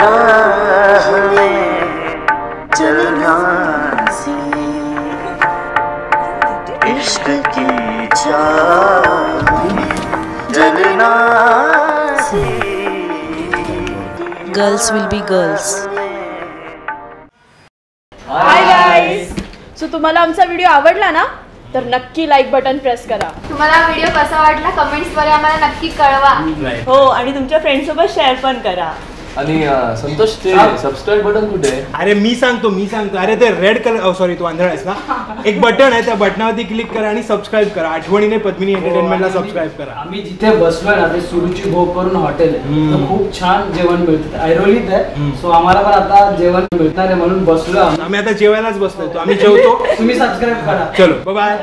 राह में चलना सी इश्क की चाह में जलना सी girls will be girls. Hi guys. So तुम्हाला आमचा व्हिडिओ आवडला ना तर नक्की लाईक बटन प्रेस करा. तुम्हाला व्हिडिओ कसा वाटला कमेंट्सद्वारे आम्हाला नक्की कळवा. हो आणि तुमच्या फ्रेंड सोबत शेअर पण करा. आणि संतोष ते सबस्क्राइब बटन कुठे आहे? अरे मी सांगतो अरे ते रेड कलर सॉरी तू आंधळा आहेस ना. एक बटन आहे त्या बटनावरती क्लिक करा आणि सबस्क्राईब करा. आठवणीने पद्मिनी एंटरटेनमेंटला सबस्क्राईब करा. आम्ही जिथे बसलोय ना ते सुरुची भोग करून हॉटेल आहे. तर खूप छान जेवण मिळतं. ऐरोलीत आहे. सो आम्हाला पण आता जेवण मिळणार आहे म्हणून बसलो आम्ही. आम्ही आता जेवायलाच बसलोय. आम्ही जेवतो. तुम्ही सबस्क्राईब करा. चलो बाय.